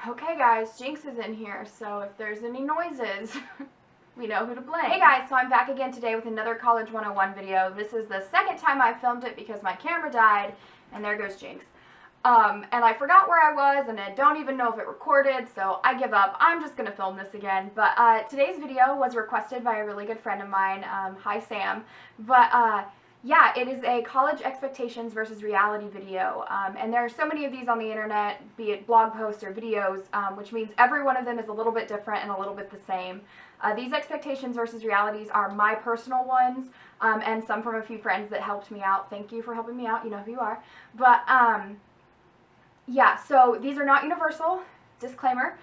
Okay guys, Jinx is in here, so if there's any noises, we know who to blame. Hey guys, so I'm back again today with another College 101 video. This is the second time I filmed it because my camera died, and there goes Jinx. And I forgot where I was, and I don't even know if it recorded, so I give up. I'm just gonna film this again. But today's video was requested by a really good friend of mine. Hi Sam. Yeah, it is a college expectations versus reality video, and there are so many of these on the internet, be it blog posts or videos, which means every one of them is a little bit different and a little bit the same. These expectations versus realities are my personal ones, and some from a few friends that helped me out. Thank you for helping me out, you know who you are. But yeah, so these are not universal, disclaimer.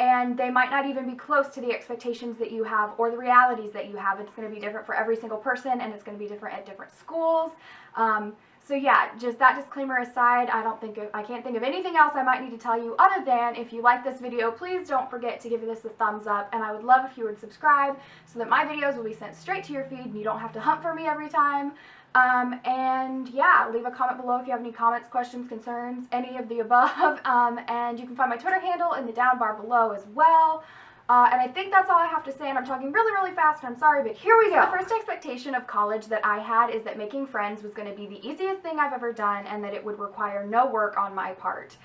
And they might not even be close to the expectations that you have or the realities that you have. It's going to be different for every single person, and it's going to be different at different schools. So yeah, just that disclaimer aside, I can't think of anything else I might need to tell you other than if you like this video, please don't forget to give this a thumbs up, and I would love if you would subscribe so that my videos will be sent straight to your feed and you don't have to hunt for me every time. And yeah, leave a comment below if you have any comments, questions, concerns, any of the above. And you can find my Twitter handle in the down bar below as well. And I think that's all I have to say, and I'm talking really, really fast, and I'm sorry, but here we go. The first expectation of college that I had is that making friends was going to be the easiest thing I've ever done, and that it would require no work on my part.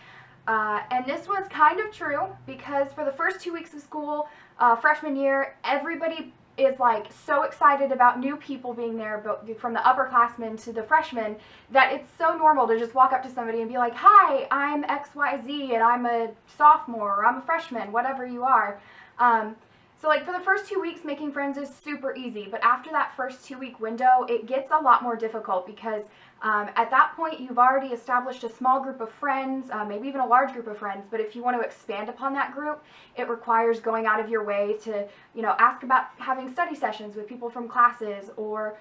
And this was kind of true, because for the first 2 weeks of school, freshman year, everybody is like so excited about new people being there, but from the upperclassmen to the freshmen, that it's so normal to just walk up to somebody and be like, hi, I'm XYZ and I'm a sophomore or I'm a freshman, whatever you are. So like for the first 2 weeks, making friends is super easy, but after that first 2 week window, it gets a lot more difficult because at that point you've already established a small group of friends, maybe even a large group of friends, but if you want to expand upon that group, it requires going out of your way to, ask about having study sessions with people from classes or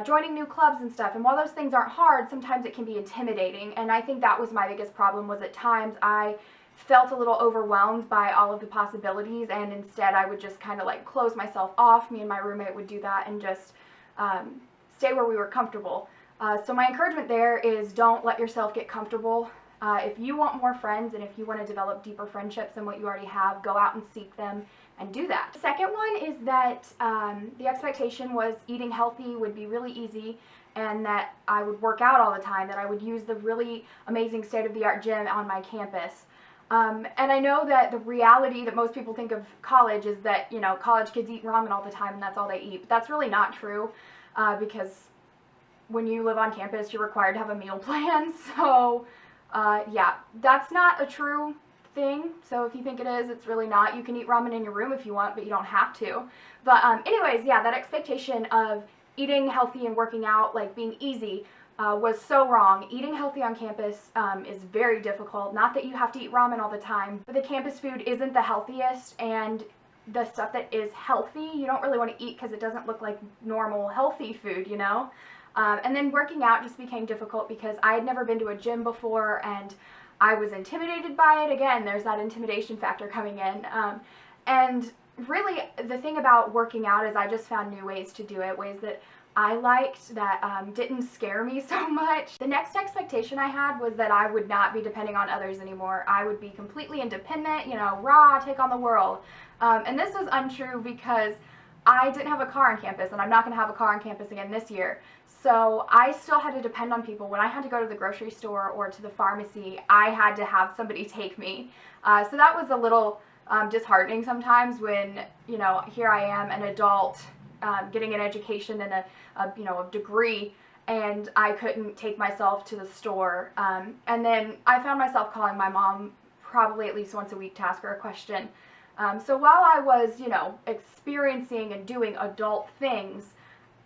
joining new clubs and stuff. And while those things aren't hard, sometimes it can be intimidating, and I think that was my biggest problem, was at times I felt a little overwhelmed by all of the possibilities, and instead I would just kind of like close myself off. Me and my roommate would do that and just stay where we were comfortable. So my encouragement there is don't let yourself get comfortable. If you want more friends and if you want to develop deeper friendships than what you already have, go out and seek them and do that. The second one is that the expectation was eating healthy would be really easy, and that I would work out all the time, that I would use the really amazing state-of-the-art gym on my campus. And I know that the reality that most people think of college is that, college kids eat ramen all the time and that's all they eat. But that's really not true, because when you live on campus, you're required to have a meal plan. So, yeah, that's not a true thing. So if you think it is, it's really not. You can eat ramen in your room if you want, but you don't have to. But anyways, yeah, that expectation of eating healthy and working out, like being easy, was so wrong. Eating healthy on campus is very difficult. Not that you have to eat ramen all the time, but the campus food isn't the healthiest, and the stuff that is healthy, you don't really want to eat because it doesn't look like normal healthy food, And then working out just became difficult because I had never been to a gym before, and I was intimidated by it. Again, there's that intimidation factor coming in. And really, the thing about working out is I just found new ways to do it, ways that I liked, that didn't scare me so much. The next expectation I had was that I would not be depending on others anymore. I would be completely independent, rah, take on the world. And this was untrue because I didn't have a car on campus, and I'm not going to have a car on campus again this year. So I still had to depend on people. When I had to go to the grocery store or to the pharmacy, I had to have somebody take me. So that was a little disheartening sometimes when, here I am, an adult, getting an education and a degree, and I couldn't take myself to the store. And then I found myself calling my mom probably at least once a week to ask her a question. So while I was, experiencing and doing adult things,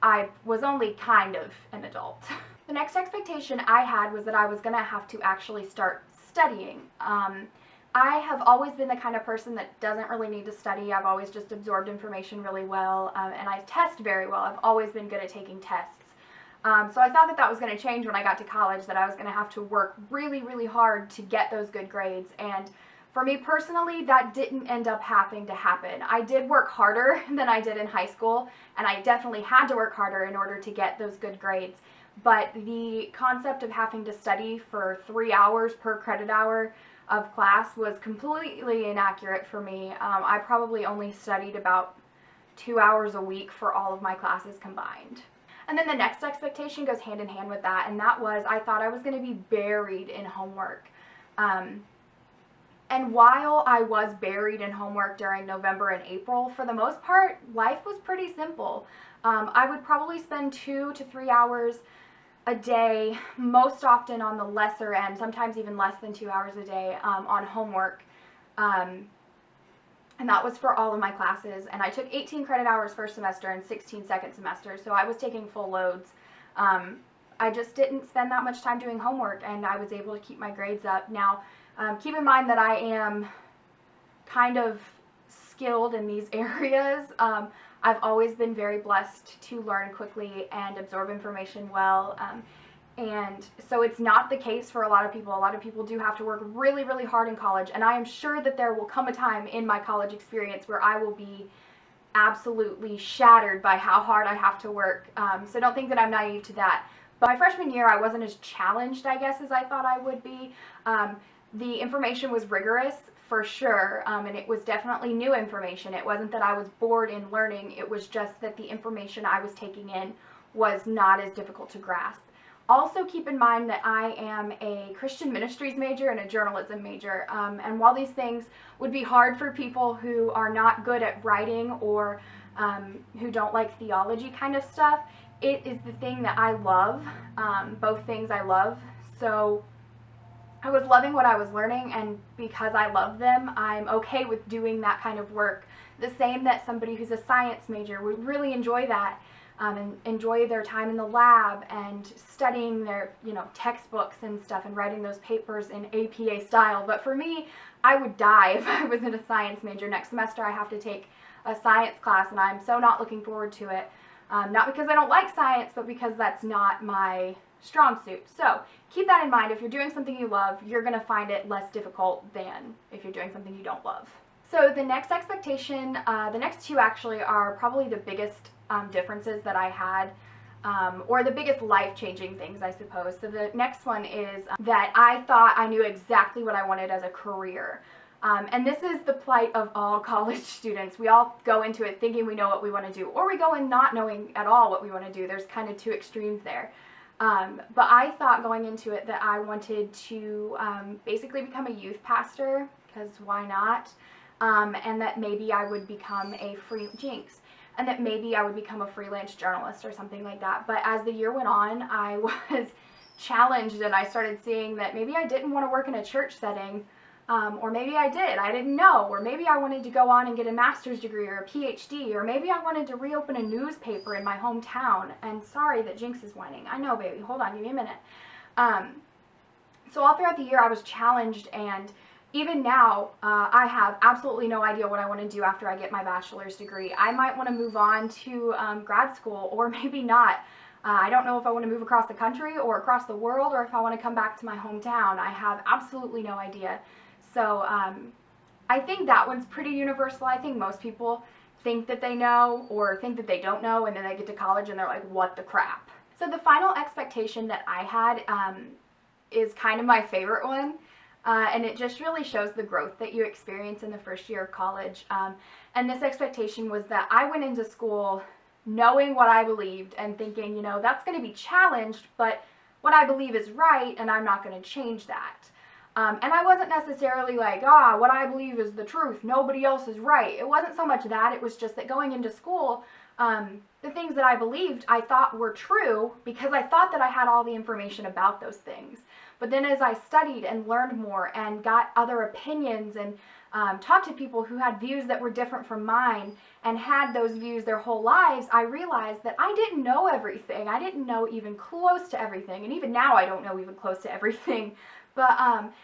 I was only kind of an adult. The next expectation I had was that I was going to have to actually start studying. I have always been the kind of person that doesn't really need to study. I've always just absorbed information really well, and I test very well. I've always been good at taking tests. So I thought that was going to change when I got to college, that I was going to have to work really, really hard to get those good grades. And for me personally, that didn't end up having to happen. I did work harder than I did in high school, and I definitely had to work harder in order to get those good grades. But the concept of having to study for 3 hours per credit hour of class was completely inaccurate for me. I probably only studied about 2 hours a week for all of my classes combined. And then the next expectation goes hand in hand with that, and that was I thought I was going to be buried in homework. And while I was buried in homework during November and April, for the most part, life was pretty simple. I would probably spend 2 to 3 hours a day, most often on the lesser end, sometimes even less than 2 hours a day, on homework. And that was for all of my classes. And I took 18 credit hours first semester and 16 second semester, so I was taking full loads. I just didn't spend that much time doing homework, and I was able to keep my grades up. Now, keep in mind that I am kind of skilled in these areas. I've always been very blessed to learn quickly and absorb information well. And so it's not the case for a lot of people. A lot of people do have to work really, really hard in college. And I am sure that there will come a time in my college experience where I will be absolutely shattered by how hard I have to work. So don't think that I'm naive to that. But my freshman year, I wasn't as challenged, I guess, as I thought I would be. The information was rigorous, for sure, and it was definitely new information. It wasn't that I was bored in learning. It was just that the information I was taking in was not as difficult to grasp. Also keep in mind that I am a Christian ministries major and a journalism major, and while these things would be hard for people who are not good at writing or who don't like theology kind of stuff, it is the thing that I love, both things I love. So I was loving what I was learning, and because I love them, I'm okay with doing that kind of work. The same that somebody who's a science major would really enjoy that, and enjoy their time in the lab and studying their, textbooks and stuff and writing those papers in APA style. But for me, I would die if I was in a science major. Next semester I have to take a science class, and I'm so not looking forward to it. Not because I don't like science, but because that's not my strong suit. So keep that in mind. If you're doing something you love, you're going to find it less difficult than if you're doing something you don't love. So the next expectation, the next two actually are probably the biggest differences that I had, or the biggest life-changing things, I suppose. So the next one is that I thought I knew exactly what I wanted as a career. And this is the plight of all college students. We all go into it thinking we know what we want to do, or we go in not knowing at all what we want to do. There's kind of two extremes there. But I thought going into it that I wanted to basically become a youth pastor, because why not? And that maybe I would become a and that maybe I would become a freelance journalist or something like that. But as the year went on, I was challenged, and I started seeing that maybe I didn't want to work in a church setting, or maybe I did, I didn't know, or maybe I wanted to go on and get a master's degree or a PhD, or maybe I wanted to reopen a newspaper in my hometown. And sorry that Jinx is whining. I know, baby, hold on, give me a minute. So all throughout the year I was challenged, and even now, I have absolutely no idea what I want to do after I get my bachelor's degree. I might want to move on to grad school, or maybe not. I don't know if I want to move across the country or across the world, or if I want to come back to my hometown. I have absolutely no idea. So I think that one's pretty universal. I think most people think that they know or think that they don't know, and then they get to college and they're like, what the crap? So the final expectation that I had is kind of my favorite one. And it just really shows the growth that you experience in the first year of college. And this expectation was that I went into school knowing what I believed and thinking, that's going to be challenged, but what I believe is right, and I'm not going to change that. And I wasn't necessarily like, what I believe is the truth, nobody else is right. It wasn't so much that, it was just that going into school, the things that I believed I thought were true because I thought that I had all the information about those things. But then as I studied and learned more and got other opinions and talked to people who had views that were different from mine and had those views their whole lives, I realized that I didn't know everything. I didn't know even close to everything. And even now I don't know even close to everything. But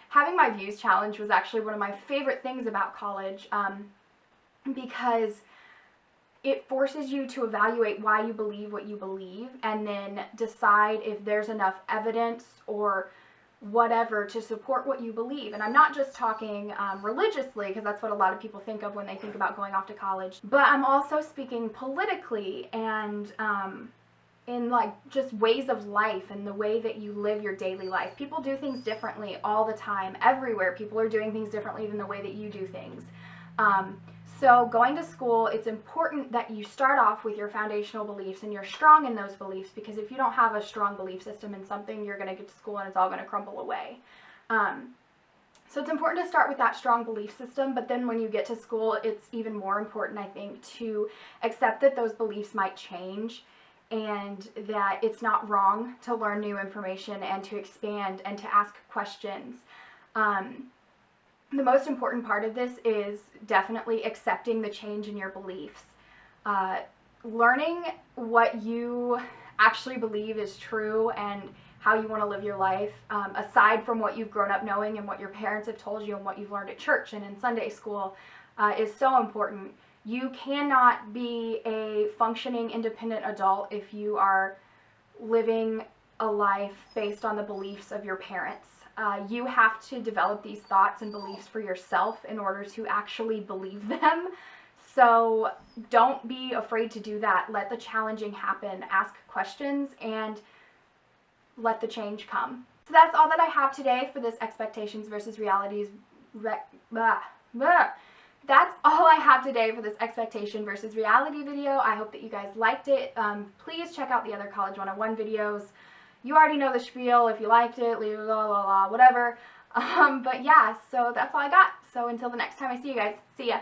having my views challenged was actually one of my favorite things about college, because it forces you to evaluate why you believe what you believe and then decide if there's enough evidence or whatever to support what you believe. And I'm not just talking religiously, because that's what a lot of people think of when they think about going off to college, but I'm also speaking politically and in like just ways of life and the way that you live your daily life. People do things differently all the time. Everywhere people are doing things differently than the way that you do things. So going to school, it's important that you start off with your foundational beliefs and you're strong in those beliefs, because if you don't have a strong belief system in something, you're going to get to school and it's all going to crumble away. So it's important to start with that strong belief system, but then when you get to school, it's even more important, I think, to accept that those beliefs might change and that it's not wrong to learn new information and to expand and to ask questions. The most important part of this is definitely accepting the change in your beliefs. Learning what you actually believe is true and how you want to live your life, aside from what you've grown up knowing and what your parents have told you and what you've learned at church and in Sunday school, is so important. You cannot be a functioning independent adult if you are living a life based on the beliefs of your parents. You have to develop these thoughts and beliefs for yourself in order to actually believe them. So don't be afraid to do that. Let the challenging happen. Ask questions and let the change come. So that's all that I have today for this expectations versus realities. That's all I have today for this expectation versus reality video. I hope that you guys liked it. Please check out the other College 101 videos. You already know the spiel. If you liked it, leave blah, blah, blah, whatever. But yeah, so that's all I got. So until the next time I see you guys, see ya.